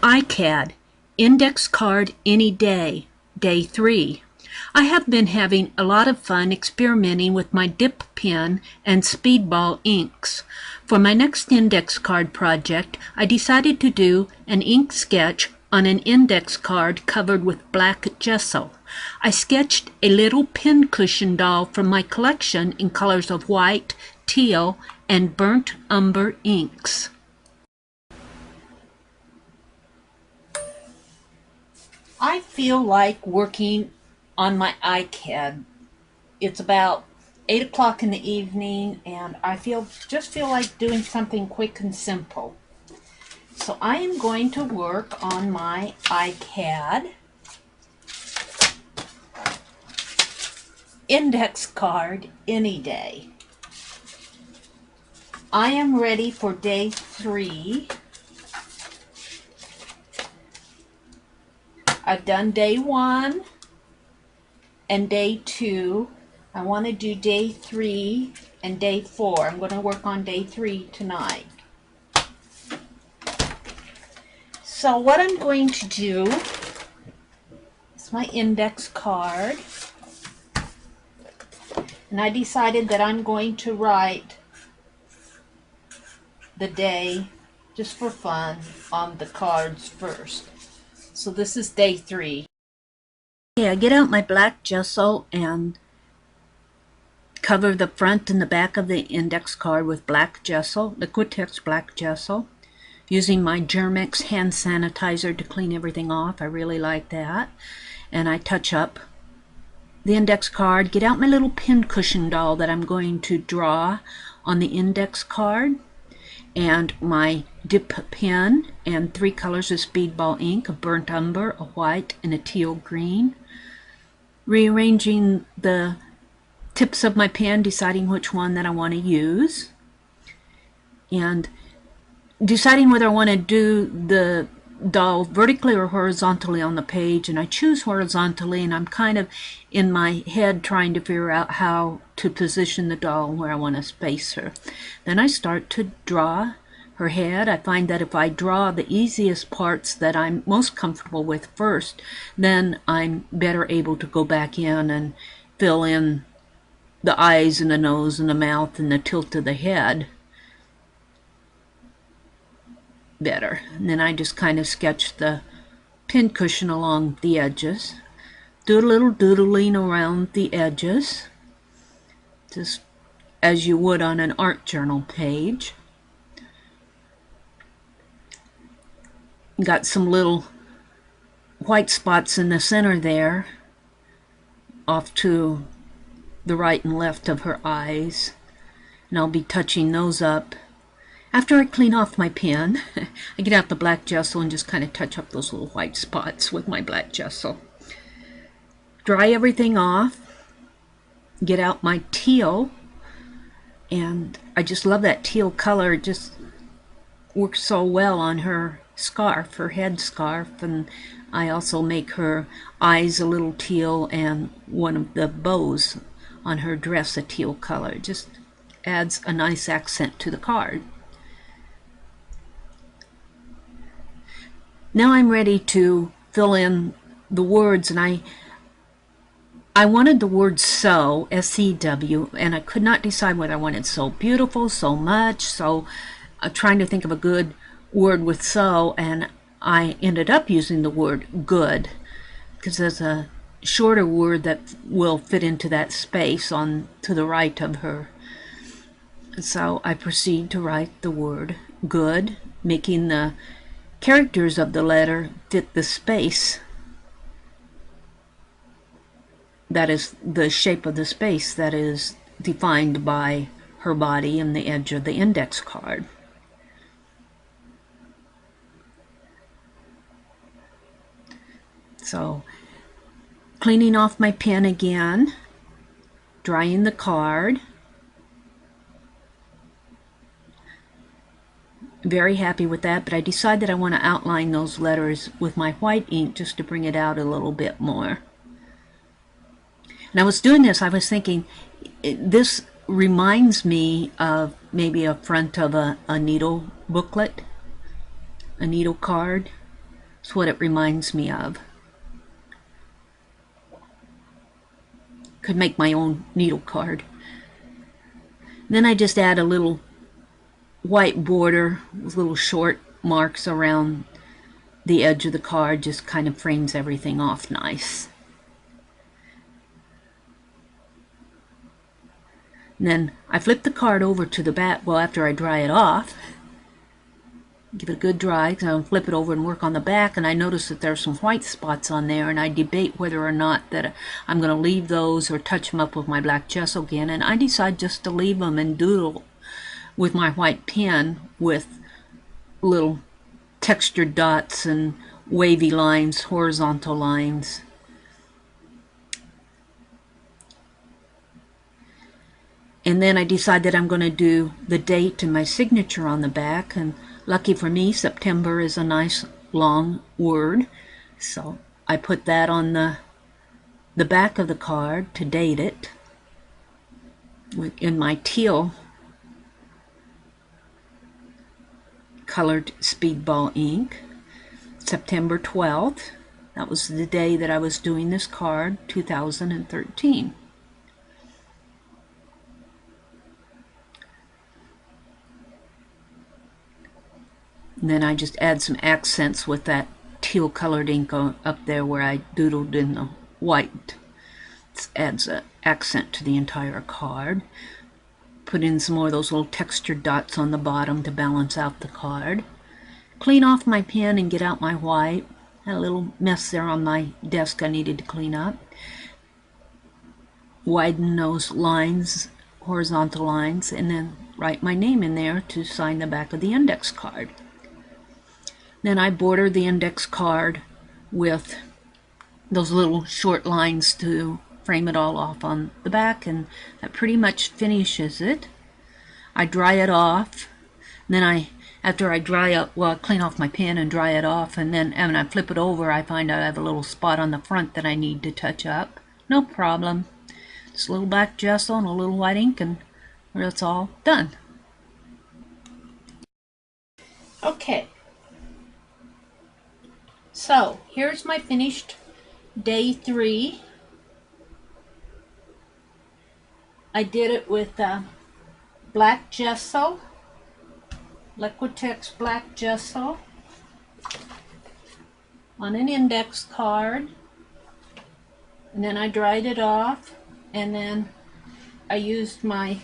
ICAD, Index Card Any Day, Day 3. I have been having a lot of fun experimenting with my dip pen and Speedball inks. For my next index card project, I decided to do an ink sketch on an index card covered with black gesso. I sketched a little pincushion doll from my collection in colors of white, teal, and burnt umber inks. I feel like working on my ICAD. It's about 8 o'clock in the evening and I just feel like doing something quick and simple. So I am going to work on my ICAD index card any day. I am ready for day 3. I've done day 1 and day 2. I want to do day 3 and day 4. I'm going to work on day 3 tonight. So what I'm going to do is my index card. And I decided that I'm going to write the day, just for fun, on the cards first. So this is day 3. Okay, I get out my black gesso and cover the front and the back of the index card with black gesso, Liquitex black gesso, using my Germex hand sanitizer to clean everything off. I really like that. And I touch up the index card, get out my little pincushion doll that I'm going to draw on the index card, and my dip pen and 3 colors of Speedball ink, a burnt umber, a white, and a teal green. Rearranging the tips of my pen, deciding which one that I want to use, and deciding whether I want to do the doll vertically or horizontally on the page. And I choose horizontally, and I'm kind of in my head trying to figure out how to position the doll where I want to space her. Then I start to draw her head. I find that if I draw the easiest parts that I'm most comfortable with first, then I'm better able to go back in and fill in the eyes and the nose and the mouth and the tilt of the head better. And then I just kind of sketch the pincushion along the edges, do a little doodling around the edges, just as you would on an art journal page. Got some little white spots in the center there, off to the right and left of her eyes, and I'll be touching those up. After I clean off my pen, I get out the black gesso and just kind of touch up those little white spots with my black gesso. Dry everything off, get out my teal, and I just love that teal color. It just works so well on her scarf, her head scarf, and I also make her eyes a little teal and one of the bows on her dress a teal color. It just adds a nice accent to the card. Now I'm ready to fill in the words, and I wanted the word so, S-E-W, and I could not decide whether I wanted so beautiful, so much, so trying to think of a good word with so, and I ended up using the word good because there's a shorter word that will fit into that space on to the right of her. So I proceed to write the word good, making the characters of the letter fit the space. That is the shape of the space that is defined by her body and the edge of the index card. So, cleaning off my pen again, drying the card. Very happy with that, but I decide that I want to outline those letters with my white ink just to bring it out a little bit more. And I was doing this, I was thinking, this reminds me of maybe a front of a needle booklet, a needle card. It's what it reminds me of. Could make my own needle card. Then I just add a little white border with little short marks around the edge of the card, just kind of frames everything off nice. And then I flip the card over to the back, well, after I dry it off, give it a good dry, because I'll flip it over and work on the back, and I notice that there's some white spots on there, and I debate whether or not that I'm going to leave those or touch them up with my black gesso again, and I decide just to leave them and doodle with my white pen with little textured dots and wavy lines, horizontal lines. And then I decide that I'm going to do the date and my signature on the back, and lucky for me, September is a nice long word, so I put that on the back of the card to date it in my teal colored Speedball ink. September 12th, that was the day that I was doing this card, 2013. And then I just add some accents with that teal colored ink up there where I doodled in the white. It adds an accent to the entire card. Put in some more of those little textured dots on the bottom to balance out the card. Clean off my pen and get out my white. Had a little mess there on my desk I needed to clean up. Widen those lines, horizontal lines, and then write my name in there to sign the back of the index card. Then I border the index card with those little short lines to frame it all off on the back, and that pretty much finishes it. I dry it off, and then after I dry up, well, I clean off my pen and dry it off, and then when I flip it over, I find out I have a little spot on the front that I need to touch up. No problem. Just a little black gesso and a little white ink, and that's all done. Okay. So, here's my finished day 3. I did it with black gesso, Liquitex black gesso, on an index card, and then I dried it off, and then I used my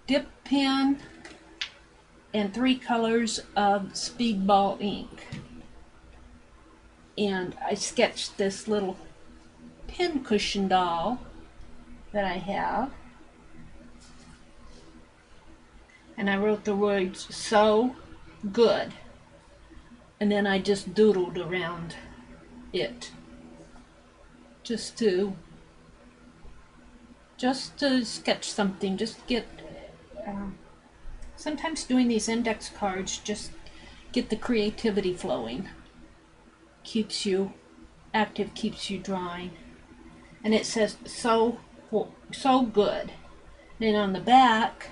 dip pen and 3 colors of Speedball ink. And I sketched this little pin cushion doll that I have. And I wrote the words, "So good." And then I just doodled around it. Just to sketch something, just get, sometimes doing these index cards, just get the creativity flowing. Keeps you active, keeps you drawing. And it says so good. Then on the back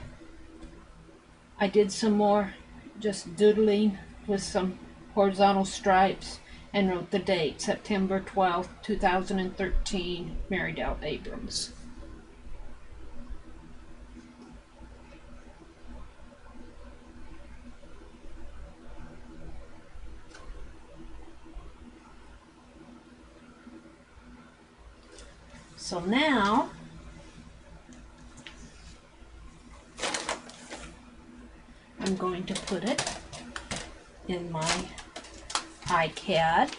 I did some more just doodling with some horizontal stripes and wrote the date, September 12th, 2013, Meridel Abrams. So now I'm going to put it in my ICAD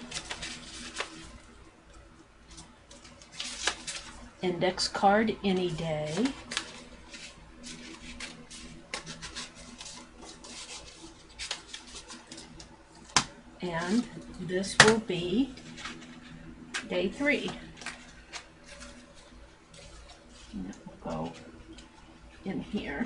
index card any day. And this will be day 3. And it will go in here.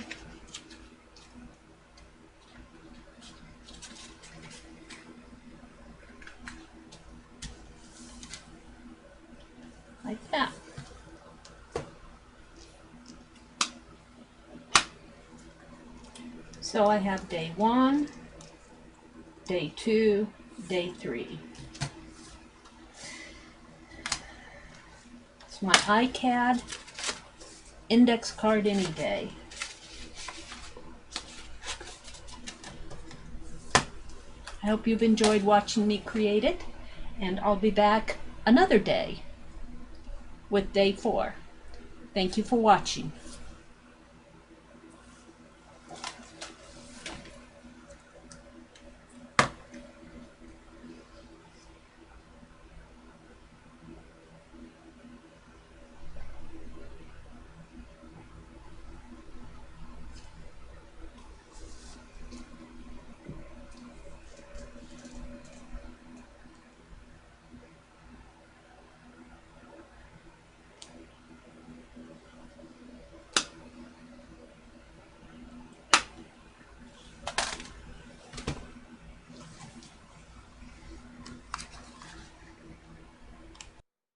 Like that. So I have day 1, day 2, day 3. It's my ICAD index card any day. I hope you've enjoyed watching me create it, and I'll be back another day with day 4. Thank you for watching.